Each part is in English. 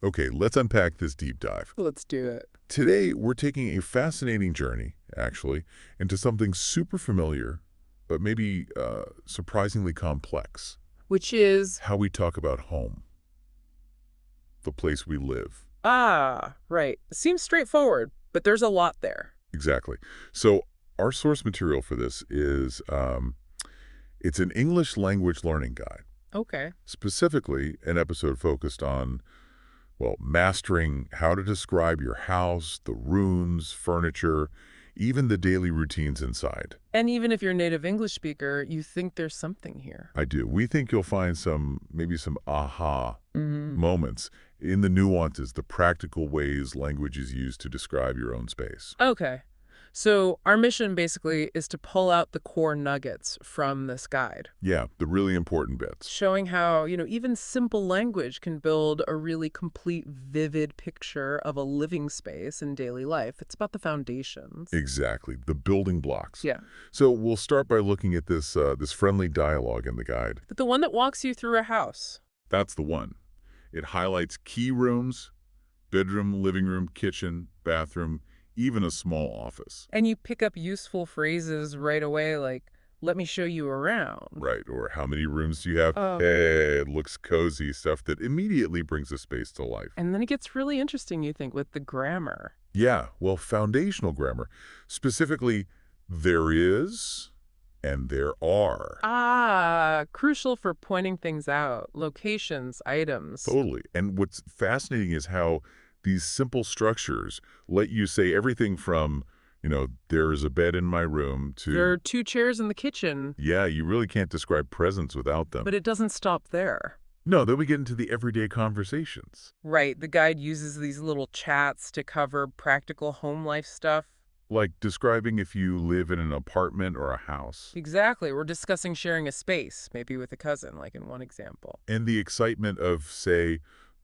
Okay, let's unpack this deep dive. Let's do it. Today, we're taking a fascinating journey, actually, into something super familiar, but maybe surprisingly complex. Which is, How we talk about home, the place we live. right. Seems straightforward, but there's a lot there. Exactly. So our source material for this is, it's an English language learning guide, Okay. specifically an episode focused on, well, mastering how to describe your house, the rooms, furniture, even the daily routines inside. And even if you're a native English speaker, you think there's something here. I do. We think you'll find maybe some aha Mm. moments in the nuances, the practical ways language is used to describe your own space. Okay. So our mission basically is to pull out the core nuggets from this guide, Yeah, the really important bits. showing how, even simple language can build a really complete, vivid picture of a living space in daily life. It's about the foundations. Exactly, the building blocks. Yeah. So we'll start by looking at this friendly dialogue in the guide. But the one that walks you through a house. That's the one. It highlights key rooms, bedroom, living room, kitchen, bathroom, even a small office. And you pick up useful phrases right away like, let me show you around. Right, or how many rooms do you have? Oh. Hey, it looks cozy, stuff that immediately brings the space to life. And then it gets really interesting, you think, with the grammar. Yeah, well, foundational grammar. Specifically, there is and there are. Crucial for pointing things out. Locations, items. Totally. And what's fascinating is how these simple structures let you say everything from, there is a bed in my room to, There are 2 chairs in the kitchen, yeah, you really can't describe presence without them. but it doesn't stop there. No, then we get into the everyday conversations. Right, the guide uses these little chats to cover practical home life stuff. Like describing if you live in an apartment or a house. Exactly, we're discussing sharing a space, maybe with a cousin, like in one example. And the excitement of, say,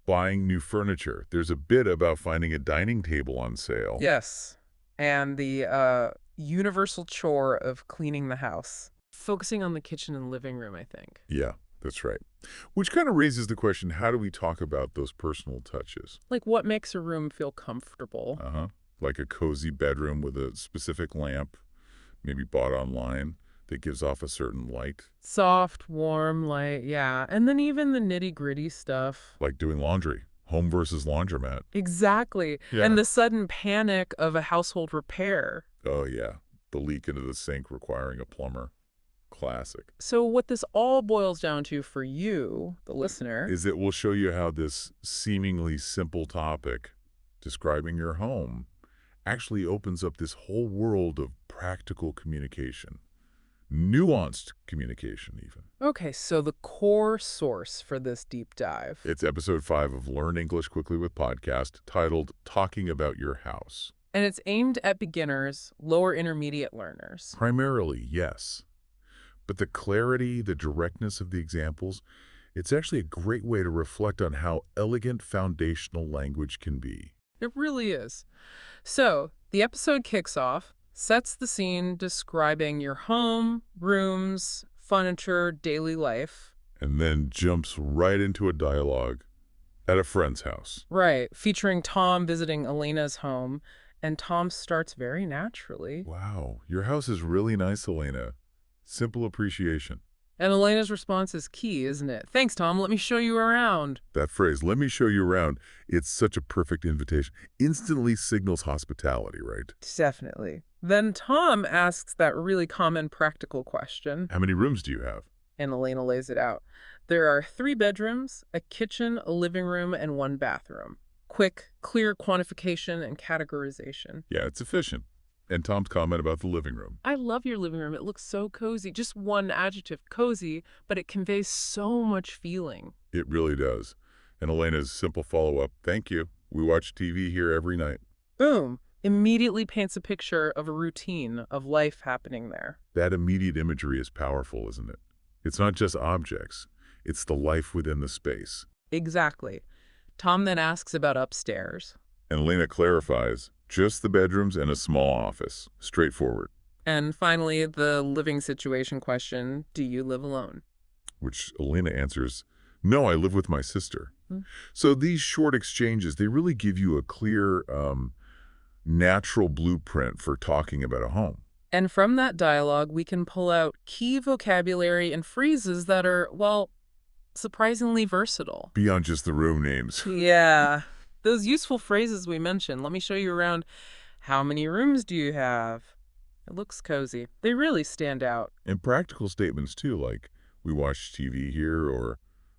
buying new furniture. There's a bit about finding a dining table on sale. Yes, and the universal chore of cleaning the house. Focusing on the kitchen and living room, I think. Yeah, that's right. Which kind of raises the question, how do we talk about those personal touches? Like what makes a room feel comfortable? Uh-huh. Like a cozy bedroom with a specific lamp, maybe bought online, that gives off a certain light. Soft, warm, light, yeah. And then even the nitty-gritty stuff. Like doing laundry. Home versus laundromat. Exactly. Yeah. And the sudden panic of a household repair. Oh, yeah. The leak into the sink requiring a plumber. Classic. So what this all boils down to for you, the listener, Is it will show you how this seemingly simple topic, describing your home, actually opens up this whole world of practical communication. Nuanced communication, even. Okay, so the core source for this deep dive. It's episode 5 of Learn English Quickly with podcast, titled Talking About Your House. And it's aimed at beginners, lower intermediate learners. Primarily, yes. But the clarity, the directness of the examples, it's actually a great way to reflect on how elegant foundational language can be. It really is. So, the episode kicks off, sets the scene describing your home, rooms, furniture, daily life. And then jumps right into a dialogue at a friend's house. Right, featuring Tom visiting Elena's home, and Tom starts very naturally. Wow, your house is really nice, Elena. Simple appreciation. And Elena's response is key, isn't it? Thanks, Tom. Let me show you around. That phrase, let me show you around, it's such a perfect invitation. Instantly signals hospitality, right? Definitely. Then Tom asks that really common practical question, How many rooms do you have? and Elena lays it out. There are 3 bedrooms, a kitchen, a living room, and 1 bathroom. Quick, clear quantification and categorization. Yeah, it's efficient. And Tom's comment about the living room. I love your living room. It looks so cozy. Just one adjective, cozy, but it conveys so much feeling. It really does. And Elena's simple follow-up, thank you. We watch TV here every night. Boom. Immediately paints a picture of a routine of life happening there. That immediate imagery is powerful, isn't it? It's not just objects. It's the life within the space. Exactly. Tom then asks about upstairs. And Elena clarifies, just the bedrooms and a small office. Straightforward. And finally, the living situation question, do you live alone? Which Elena answers, no, I live with my sister. Mm. So these short exchanges, they really give you a clear, natural blueprint for talking about a home. And from that dialogue, we can pull out key vocabulary and phrases that are, well, surprisingly versatile. Beyond just the room names. Yeah. Those useful phrases we mentioned. Let me show you around. How many rooms do you have? It looks cozy. They really stand out. And practical statements too, like, we watch TV here, or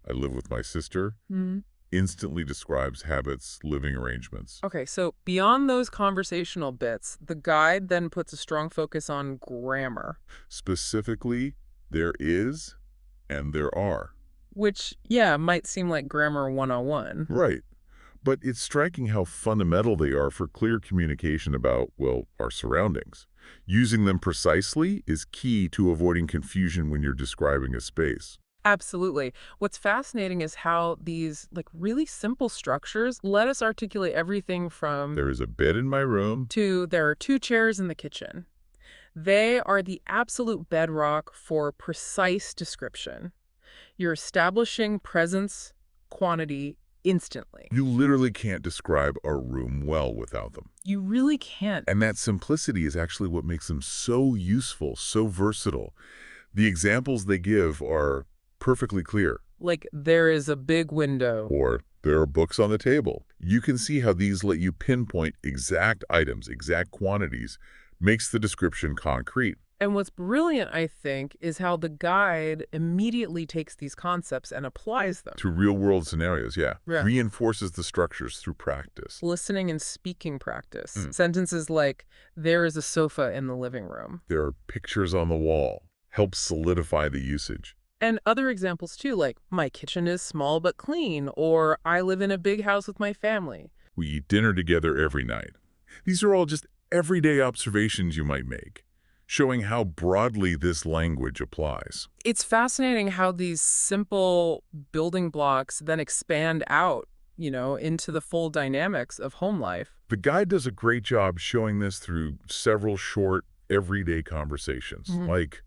I live with my sister, Hmm. instantly describes habits, living arrangements. Okay, so beyond those conversational bits, the guide then puts a strong focus on grammar, Specifically, there is and there are. which, yeah, might seem like grammar 101. Right. But it's striking how fundamental they are for clear communication about, well, our surroundings. Using them precisely is key to avoiding confusion when you're describing a space. Absolutely. What's fascinating is how these, like, really simple structures let us articulate everything from There is a bed in my room. to there are two chairs in the kitchen. They are the absolute bedrock for precise description. You're establishing presence, quantity, instantly. You literally can't describe a room well without them. You really can't. And that simplicity is actually what makes them so useful, so versatile. The examples they give are perfectly clear. Like, there is a big window. Or there are books on the table. You can see how these let you pinpoint exact items, exact quantities, makes the description concrete. And what's brilliant, I think, is how the guide immediately takes these concepts and applies them. To real-world scenarios, yeah. Yeah. Reinforces the structures through practice. Listening and speaking practice. Mm. Sentences like, there is a sofa in the living room. There are pictures on the wall. Helps solidify the usage. And other examples too, like, my kitchen is small but clean, or I live in a big house with my family. We eat dinner together every night. These are all just everyday observations you might make, showing how broadly this language applies. It's fascinating how these simple building blocks then expand out, into the full dynamics of home life. The guide does a great job showing this through several short, everyday conversations. Mhm. Like,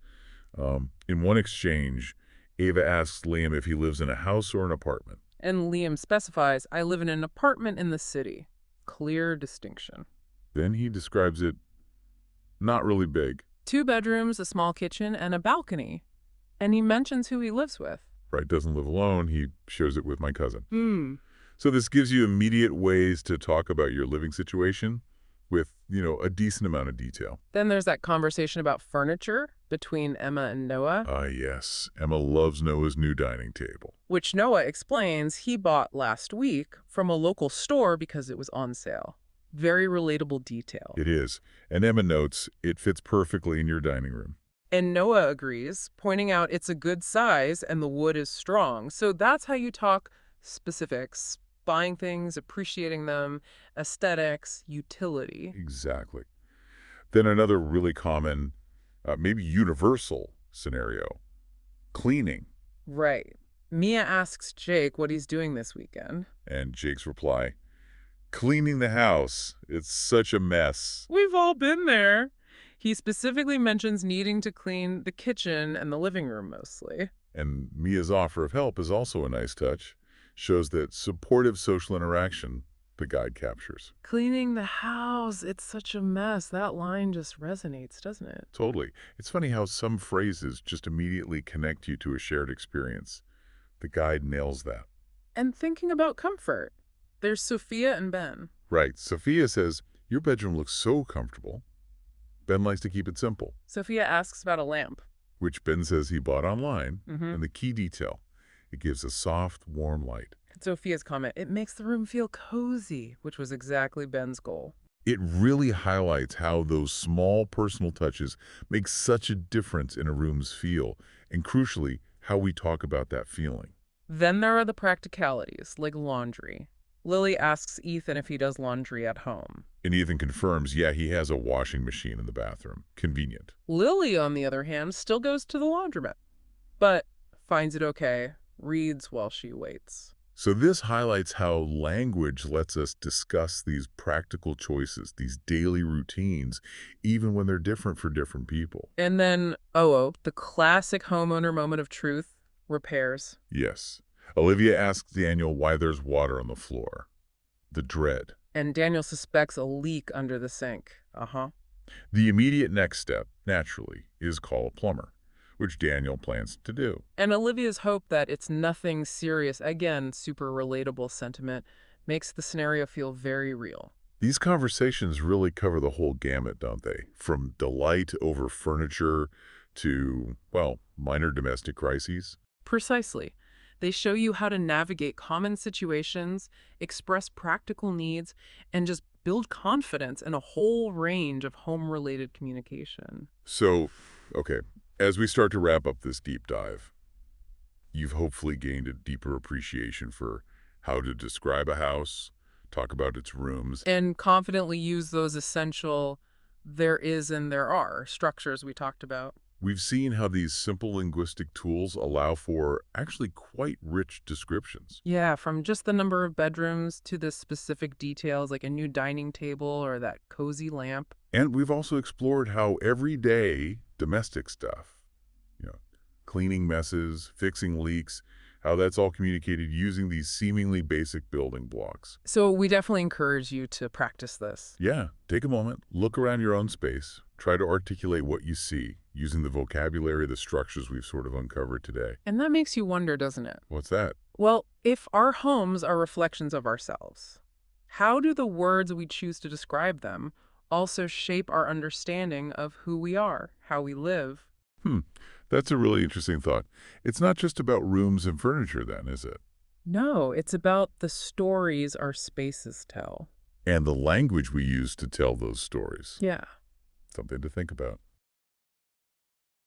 in one exchange, Ava asks Liam if he lives in a house or an apartment. And Liam specifies, I live in an apartment in the city. Clear distinction. Then he describes it not really big, 2 bedrooms, a small kitchen, and a balcony. And he mentions who he lives with. right? Doesn't live alone. He shares it with my cousin. Hmm. So this gives you immediate ways to talk about your living situation with, a decent amount of detail. Then there's that conversation about furniture between Emma and Noah, Ah, yes. Emma loves Noah's new dining table. which Noah explains he bought last week from a local store because it was on sale. Very relatable detail. It is. And Emma notes, it fits perfectly in your dining room. And Noah agrees, pointing out it's a good size and the wood is strong. So that's how you talk specifics, buying things, appreciating them, aesthetics, utility. Exactly. Then another really common, maybe universal scenario, cleaning. Right. Mia asks Jake what he's doing this weekend. And Jake's reply, cleaning the house. It's such a mess. We've all been there. He specifically mentions needing to clean the kitchen and the living room mostly. And Mia's offer of help is also a nice touch. Shows that supportive social interaction the guide captures. Cleaning the house, it's such a mess. That line just resonates, doesn't it? Totally. It's funny how some phrases just immediately connect you to a shared experience. The guide nails that. And thinking about comfort. There's Sophia and Ben. Right. Sophia says, your bedroom looks so comfortable. Ben likes to keep it simple, Sophia asks about a lamp. which Ben says he bought online. Mm-hmm. And the key detail, it gives a soft, warm light. Sophia's comment, it makes the room feel cozy, which was exactly Ben's goal. It really highlights how those small personal touches make such a difference in a room's feel, and crucially, how we talk about that feeling. Then there are the practicalities, like laundry. Lily asks Ethan if he does laundry at home. And Ethan confirms, yeah, he has a washing machine in the bathroom. Convenient. Lily, on the other hand, still goes to the laundromat, but finds it okay, reads while she waits. So this highlights how language lets us discuss these practical choices, these daily routines, even when they're different for different people. And then, the classic homeowner moment of truth, repairs. Yes. Olivia asks Daniel why there's water on the floor. The dread. And Daniel suspects a leak under the sink. Uh-huh. The immediate next step, naturally, is call a plumber, which Daniel plans to do. And Olivia's hope that it's nothing serious, again, super relatable sentiment, makes the scenario feel very real. These conversations really cover the whole gamut, don't they? From delight over furniture to, well, minor domestic crises. Precisely. They show you how to navigate common situations, express practical needs, and just build confidence in a whole range of home-related communication. So, okay, as we start to wrap up this deep dive, you've hopefully gained a deeper appreciation for how to describe a house, talk about its rooms. And confidently use those essential there is and there are structures we talked about. We've seen how these simple linguistic tools allow for actually quite rich descriptions. Yeah, from just the number of bedrooms to the specific details like a new dining table or that cozy lamp. And we've also explored how everyday domestic stuff, you know, cleaning messes, fixing leaks, how that's all communicated using these seemingly basic building blocks. So we definitely encourage you to practice this. Yeah, take a moment, look around your own space, try to articulate what you see using the vocabulary, the structures we've sort of uncovered today. And that makes you wonder, doesn't it? What's that? Well, if our homes are reflections of ourselves, how do the words we choose to describe them also shape our understanding of who we are, how we live? Hmm, that's a really interesting thought. It's not just about rooms and furniture then, is it? No, it's about the stories our spaces tell. And the language we use to tell those stories. Yeah. Something to think about.